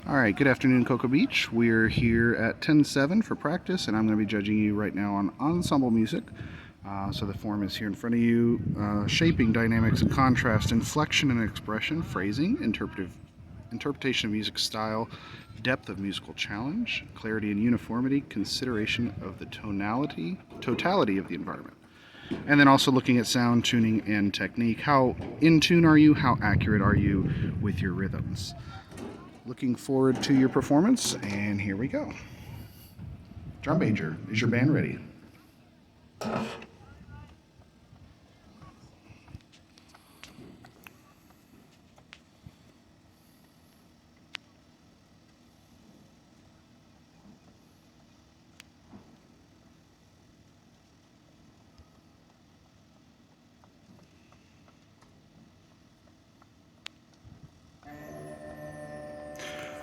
All right, good afternoon, Cocoa Beach. We're here at 10-7 for practice, and I'm going to be judging you right now on ensemble music. So the form is here in front of you: shaping, dynamics and contrast, inflection and expression, phrasing, interpretation of music style, depth of musical challenge, clarity and uniformity, consideration of the totality of the environment. And then also looking at sound, tuning, and technique. How in tune are you? How accurate are you with your rhythms? Looking forward to your performance, and here we go. Drum major, is your band ready?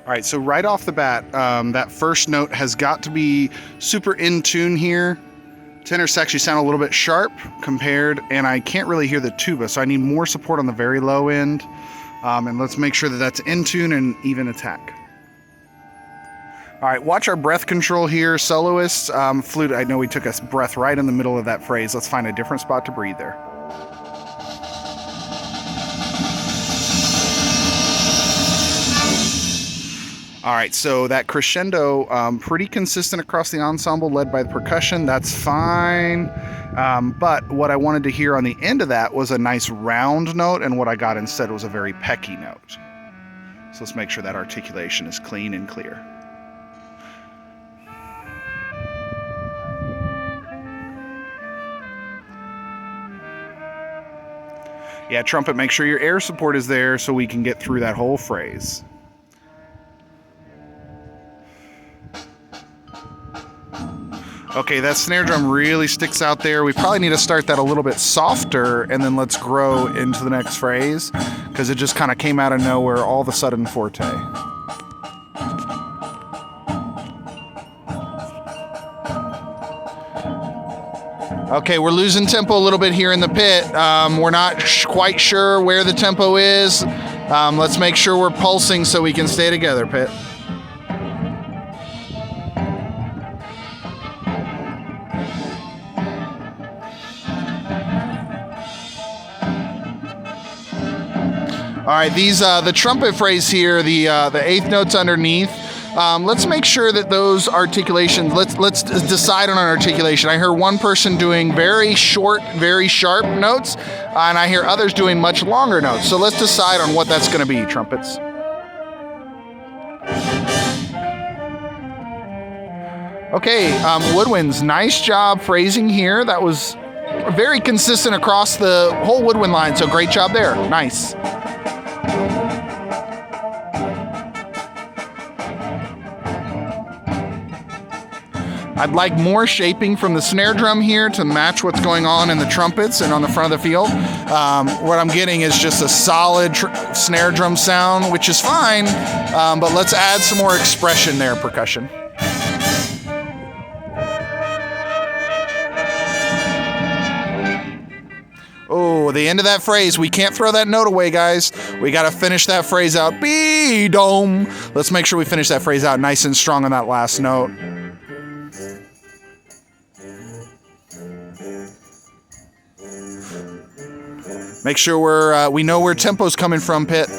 All right, so right off the bat, that first note has got to be super in tune here. Tenors actually sound a little bit sharp compared, and I can't really hear the tuba, so I need more support on the very low end. And let's make sure that that's in tune and even attack. All right, watch our breath control here. Soloists, flute, I know we took a breath right in the middle of that phrase. Let's find a different spot to breathe there. All right, so that crescendo, pretty consistent across the ensemble, led by the percussion. That's fine. But what I wanted to hear on the end of that was a nice round note, and what I got instead was a very pecky note. So let's make sure that articulation is clean and clear. Yeah, trumpet, make sure your air support is there so we can get through that whole phrase. Okay, that snare drum really sticks out there. We probably need to start that a little bit softer, and then let's grow into the next phrase, because it just kind of came out of nowhere all of a sudden forte. Okay, we're losing tempo a little bit here in the pit. We're not quite sure where the tempo is. Let's make sure we're pulsing so we can stay together, pit. All right, these the trumpet phrase here, the eighth notes underneath. Let's make sure that those articulations. Let's decide on an articulation. I hear one person doing very short, very sharp notes, and I hear others doing much longer notes. So let's decide on what that's going to be. Trumpets. Okay, woodwinds. Nice job phrasing here. That was very consistent across the whole woodwind line. So great job there. Nice. I'd like more shaping from the snare drum here to match what's going on in the trumpets and on the front of the field. What I'm getting is just a solid snare drum sound, which is fine, but let's add some more expression there, percussion. Oh, the end of that phrase. We can't throw that note away, guys. We got to finish that phrase out. Be-dome. Let's make sure we finish that phrase out nice and strong on that last note. Make sure we know where tempo's coming from, pit.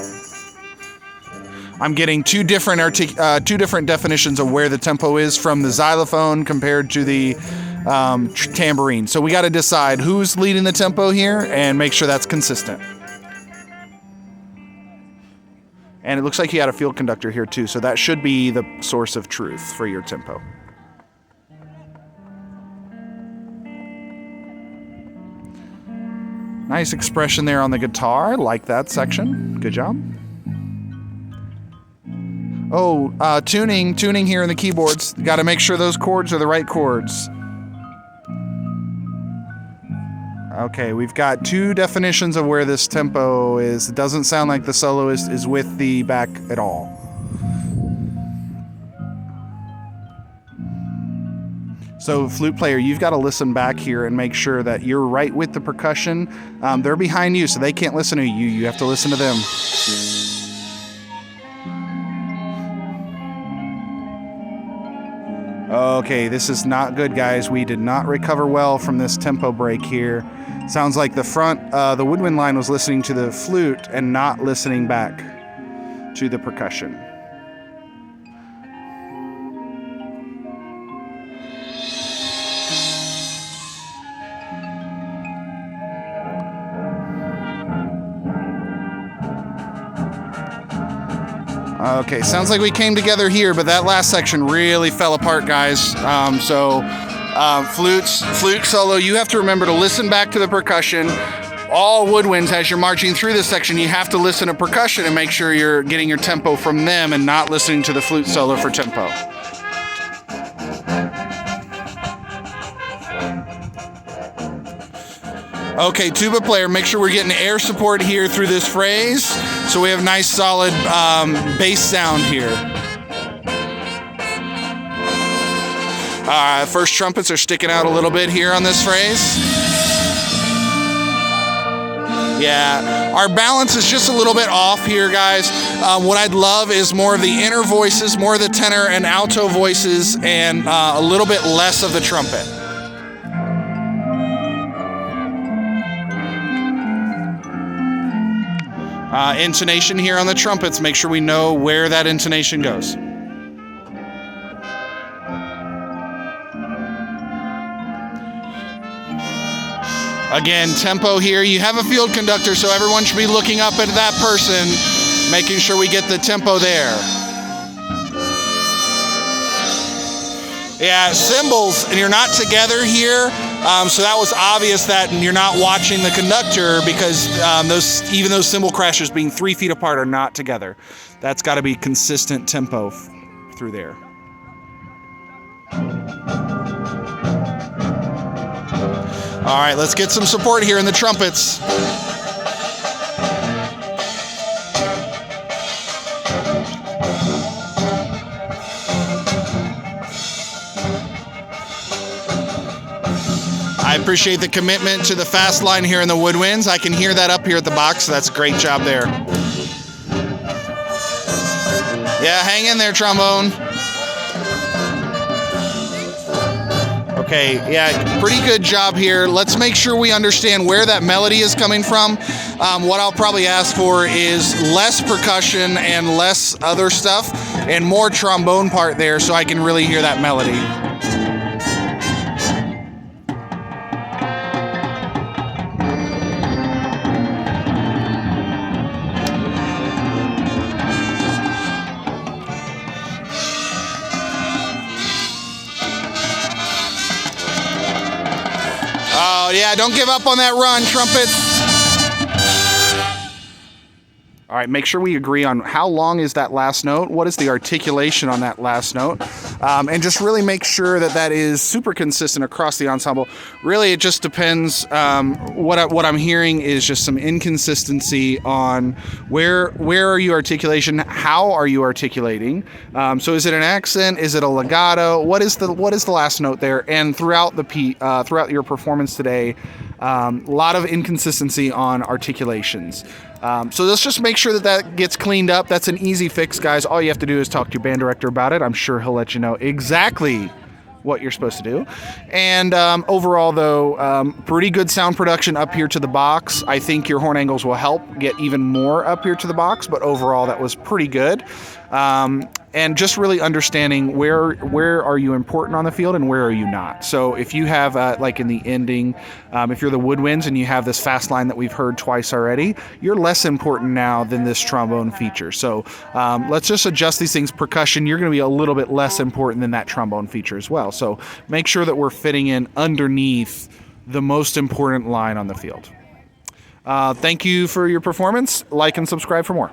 I'm getting two different definitions of where the tempo is from the xylophone compared to the tambourine. So we got to decide who's leading the tempo here and make sure that's consistent. And it looks like you had a field conductor here too, so that should be the source of truth for your tempo. Nice expression there on the guitar. I like that section. Good job. Oh, tuning here in the keyboards. Got to make sure those chords are the right chords. Okay, we've got two definitions of where this tempo is. It doesn't sound like the soloist is with the back at all. So flute player, you've got to listen back here and make sure that you're right with the percussion. They're behind you, so they can't listen to you. You have to listen to them. Okay, this is not good, guys. We did not recover well from this tempo break here. Sounds like the woodwind line was listening to the flute and not listening back to the percussion. Okay, sounds like we came together here, but that last section really fell apart, guys. Flute solo, you have to remember to listen back to the percussion. All woodwinds, as you're marching through this section, you have to listen to percussion and make sure you're getting your tempo from them and not listening to the flute solo for tempo. Okay, tuba player, make sure we're getting air support here through this phrase so we have nice solid bass sound here. First trumpets are sticking out a little bit here on this phrase. Yeah, our balance is just a little bit off here, guys. What I'd love is more of the inner voices, more of the tenor and alto voices, and a little bit less of the trumpet. Intonation here on the trumpets, make sure we know where that intonation goes. Again, tempo here. You have a field conductor, so everyone should be looking up at that person, making sure we get the tempo there. Yeah, cymbals, and you're not together here, so that was obvious that you're not watching the conductor because even those cymbal crashes being 3 feet apart are not together. That's got to be consistent tempo through there. All right, let's get some support here in the trumpets. I appreciate the commitment to the fast line here in the woodwinds. I can hear that up here at the box, so that's a great job there. Yeah, hang in there, trombone. Okay, yeah, pretty good job here. Let's make sure we understand where that melody is coming from. What I'll probably ask for is less percussion and less other stuff and more trombone part there so I can really hear that melody. Oh, yeah, don't give up on that run, trumpets. All right, make sure we agree on how long is that last note, what is the articulation on that last note, and just really make sure that that is super consistent across the ensemble. Really, it just depends. What I'm hearing is just some inconsistency on where are you articulation, how are you articulating. So is it an accent? Is it a legato? What is the last note there? And throughout your performance today, a lot of inconsistency on articulations. So let's just make sure that gets cleaned up. That's an easy fix, guys. All you have to do is talk to your band director about it. I'm sure he'll let you know exactly what you're supposed to do. And overall, though, pretty good sound production up here to the box. I think your horn angles will help get even more up here to the box, but overall, that was pretty good. And just really understanding where are you important on the field and where are you not. So if you have, like in the ending, if you're the woodwinds and you have this fast line that we've heard twice already, you're less important now than this trombone feature. So let's just adjust these things. Percussion, you're going to be a little bit less important than that trombone feature as well. So make sure that we're fitting in underneath the most important line on the field. Thank you for your performance. Like and subscribe for more.